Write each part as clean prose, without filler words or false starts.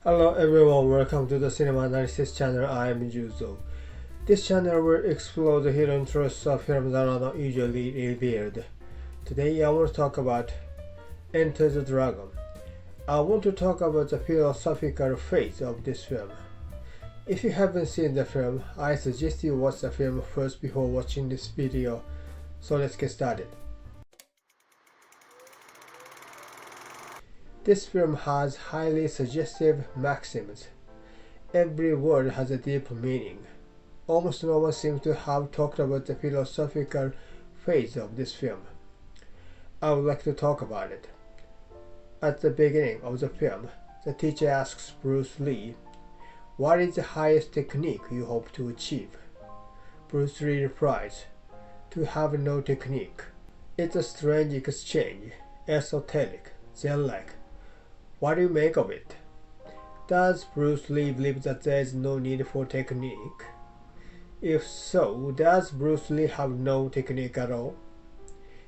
Hello everyone, welcome to the Cinema Analysis channel. I am Juzo. This channel will explore the hidden truths of films that are not usually revealed. Today I want to talk about Enter the Dragon. I want to talk about the philosophical phase of this film. If you haven't seen the film, I suggest you watch the film first before watching this video. So let's get started. This film has highly suggestive maxims. Every word has a deep meaning. Almost no one seems to have talked about the philosophical phase of this film. I would like to talk about it. At the beginning of the film, the teacher asks Bruce Lee, "What is the highest technique you hope to achieve?" Bruce Lee replies, "To have no technique." It's a strange exchange, esoteric, Zen-like. What do you make of it? Does Bruce Lee believe that there is no need for technique? If so, does Bruce Lee have no technique at all?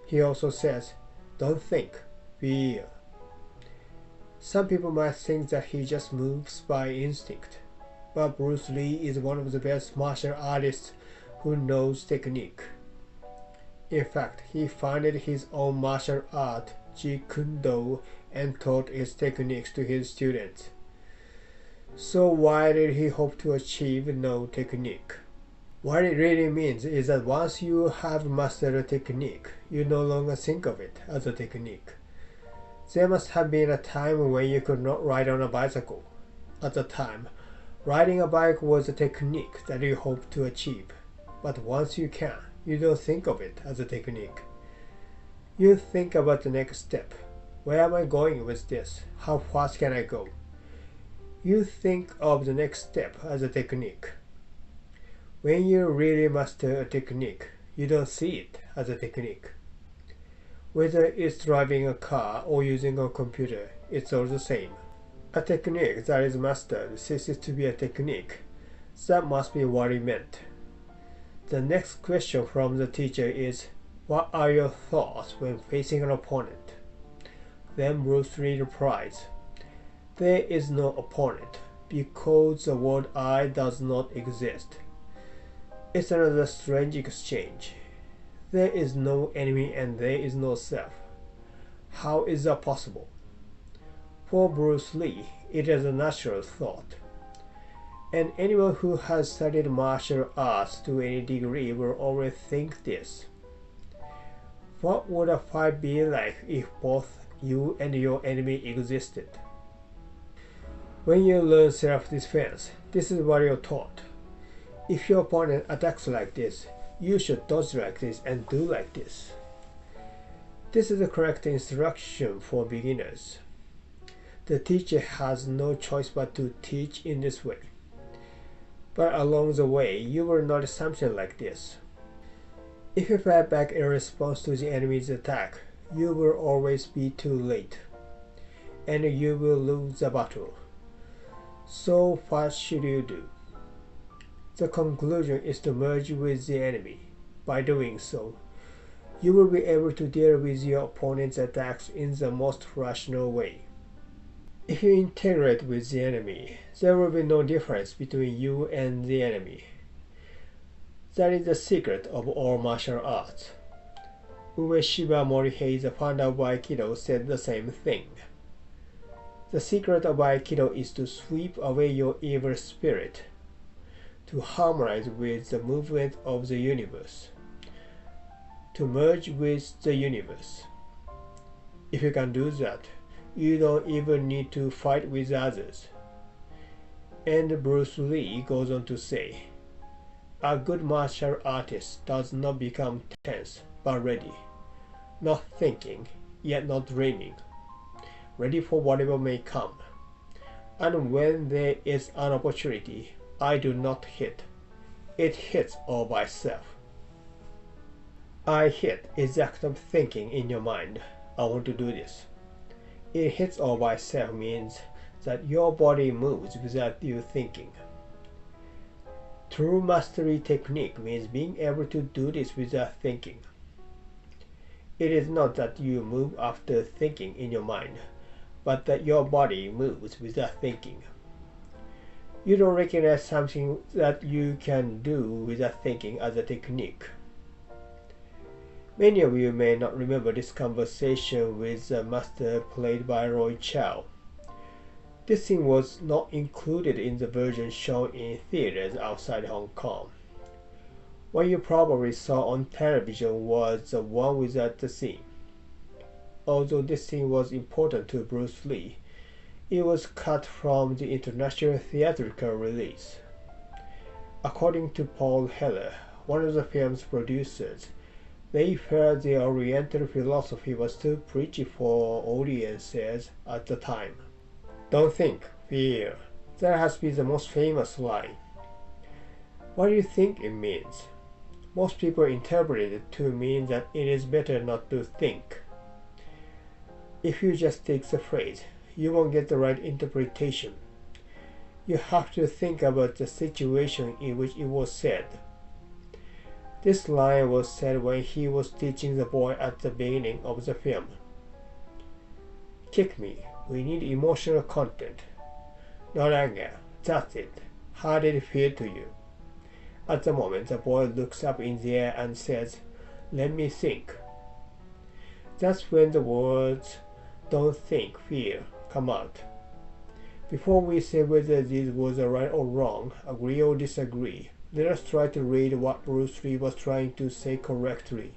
He also says, "Don't think, feel." Some people might think that he just moves by instinct, but Bruce Lee is one of the best martial artists who knows technique. In fact, he founded his own martial art, Jeet Kune Do, and taught its techniques to his students. So why did he hope to achieve no technique? What it really means is that once you have mastered a technique, you no longer think of it as a technique. There must have been a time when you could not ride on a bicycle. At the time, riding a bike was a technique that you hoped to achieve. But once you can, you don't think of it as a technique. You think about the next step. Where am I going with this? How fast can I go? You think of the next step as a technique. When you really master a technique, you don't see it as a technique. Whether it's driving a car or using a computer, it's all the same. A technique that is mastered ceases to be a technique. That must be what he meant. The next question from the teacher is, what are your thoughts when facing an opponent? Then Bruce Lee replies, "There is no opponent, because the word I does not exist." It's another strange exchange. There is no enemy and there is no self. How is that possible? For Bruce Lee, it is a natural thought. And anyone who has studied martial arts to any degree will always think this. What would a fight be like if both you and your enemy existed? When you learn self-defense, this is what you're taught. If your opponent attacks like this, you should dodge like this and do like this. This is the correct instruction for beginners. The teacher has no choice but to teach in this way. But along the way, you will notice something like this. If you fight back in response to the enemy's attack, you will always be too late, and you will lose the battle. So what should you do? The conclusion is to merge with the enemy. By doing so, you will be able to deal with your opponent's attacks in the most rational way. If you integrate with the enemy, there will be no difference between you and the enemy. That is the secret of all martial arts. Ueshiba Morihei, the founder of Aikido, said the same thing. The secret of Aikido is to sweep away your evil spirit, to harmonize with the movement of the universe, to merge with the universe. If you can do that, you don't even need to fight with others. And Bruce Lee goes on to say, "A good martial artist does not become tense, but ready. Not thinking, yet not dreaming. Ready for whatever may come. And when there is an opportunity, I do not hit. It hits all by itself." I hit is the act of thinking in your mind, "I want to do this." It hits all by itself means that your body moves without you thinking. True mastery technique means being able to do this without thinking. It is not that you move after thinking in your mind, but that your body moves without thinking. You don't recognize something that you can do without thinking as a technique. Many of you may not remember this conversation with the master played by Roy Chow. This scene was not included in the version shown in theaters outside Hong Kong. What you probably saw on television was the one without the scene. Although this scene was important to Bruce Lee, it was cut from the international theatrical release. According to Paul Heller, one of the film's producers, they felt the Oriental philosophy was too preachy for audiences at the time. Don't think, feel. That has been the most famous line. What do you think it means? Most people interpret it to mean that it is better not to think. If you just take the phrase, you won't get the right interpretation. You have to think about the situation in which it was said. This line was said when he was teaching the boy at the beginning of the film. Kick me. We need emotional content. Not anger. That's it. How did it feel to you? At the moment, the boy looks up in the air and says, "Let me think." That's when the words, "don't think, feel," come out. Before we say whether this was right or wrong, agree or disagree, let us try to read what Bruce Lee was trying to say correctly.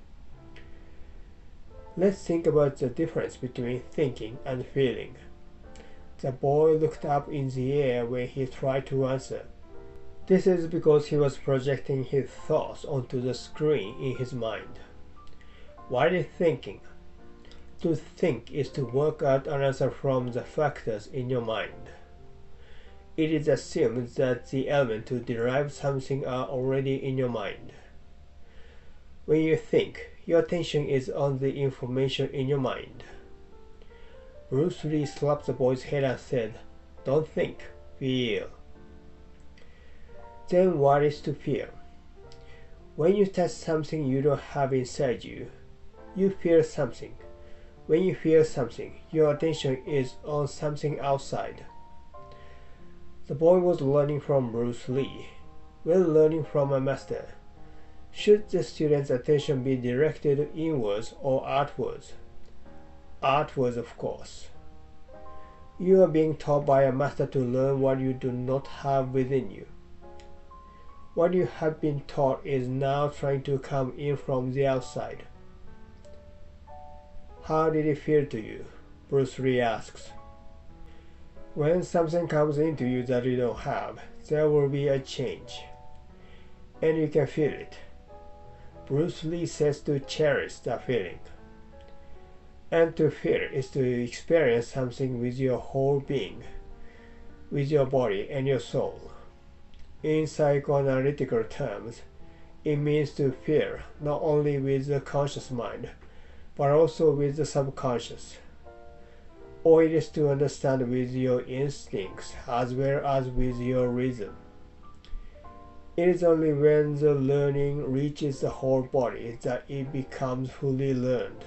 Let's think about the difference between thinking and feeling. The boy looked up in the air when he tried to answer. This is because he was projecting his thoughts onto the screen in his mind. What is thinking? To think is to work out an answer from the factors in your mind. It is assumed that the elements to derive something are already in your mind. When you think, your attention is on the information in your mind. Bruce Lee slapped the boy's head and said, "Don't think, feel." Then what is to feel? When you touch something you don't have inside you, you feel something. When you feel something, your attention is on something outside. The boy was learning from Bruce Lee. When learning from a master, should the student's attention be directed inwards or outwards? Outwards, of course. You are being taught by a master to learn what you do not have within you. What you have been taught is now trying to come in from the outside. How did it feel to you? Bruce Lee asks. When something comes into you that you don't have, there will be a change. And you can feel it. Bruce Lee says to cherish the feeling. And to feel is to experience something with your whole being, with your body and your soul. In psychoanalytical terms, it means to feel not only with the conscious mind, but also with the subconscious. Or it is to understand with your instincts as well as with your reason. It is only when the learning reaches the whole body that it becomes fully learned.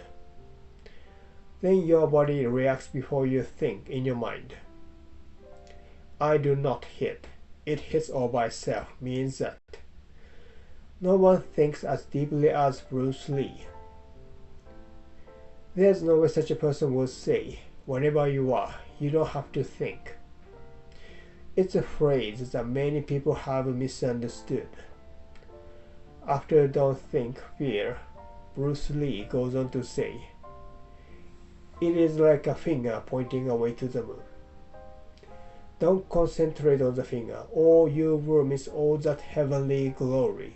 Then your body reacts before you think in your mind. I do not hit. It hits all by itself means that no one thinks as deeply as Bruce Lee. There's no way such a person would say, whenever you are, you don't have to think. It's a phrase that many people have misunderstood. After don't think, feel, Bruce Lee goes on to say, it is like a finger pointing away to the moon. Don't concentrate on the finger, or you will miss all that heavenly glory.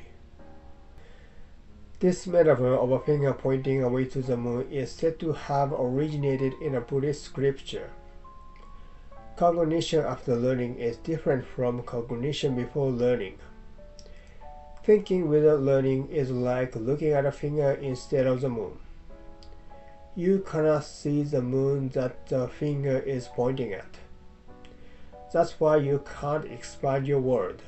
This metaphor of a finger pointing away to the moon is said to have originated in a Buddhist scripture. Cognition after learning is different from cognition before learning. Thinking without learning is like looking at a finger instead of the moon. You cannot see the moon that the finger is pointing at. That's why you can't expand your world.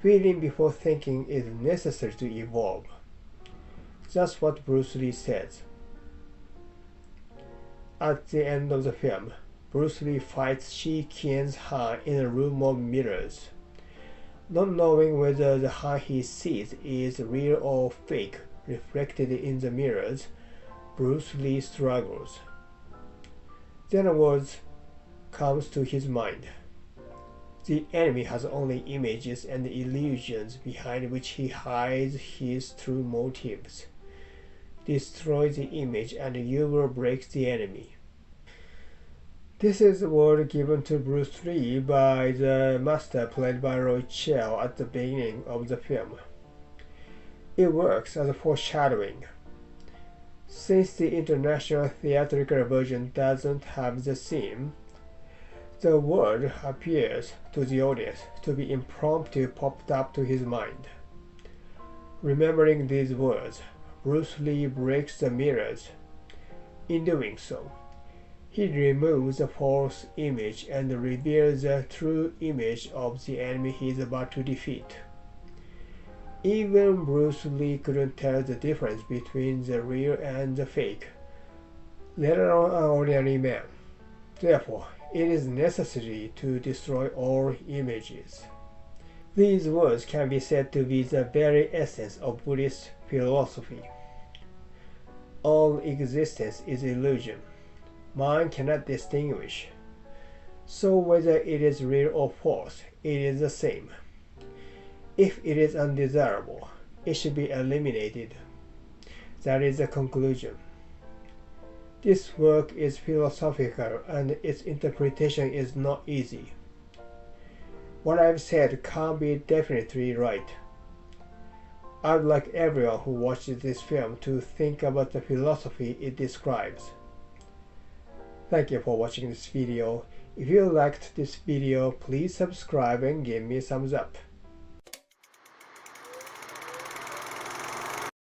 Feeling before thinking is necessary to evolve. That's what Bruce Lee says. At the end of the film, Bruce Lee fights Shi Qian's Han in a room of mirrors. Not knowing whether the Han he sees is real or fake reflected in the mirrors, Bruce Lee struggles. Then a word comes to his mind. The enemy has only images and illusions behind which he hides his true motives. Destroy the image and you will break the enemy. This is the word given to Bruce Lee by the master played by Roy Chell at the beginning of the film. It works as a foreshadowing. Since the international theatrical version doesn't have the scene, the word appears to the audience to be impromptu popped up to his mind. Remembering these words, Bruce Lee breaks the mirrors. In doing so, he removes the false image and reveals the true image of the enemy he is about to defeat. Even Bruce Lee couldn't tell the difference between the real and the fake, let alone an ordinary man. Therefore, it is necessary to destroy all images. These words can be said to be the very essence of Buddhist philosophy. All existence is illusion. Mind cannot distinguish. So whether it is real or false, it is the same. If it is undesirable, it should be eliminated. That is the conclusion. This work is philosophical and its interpretation is not easy. What I've said can't be definitely right. I would like everyone who watches this film to think about the philosophy it describes. Thank you for watching this video. If you liked this video, please subscribe and give me a thumbs up.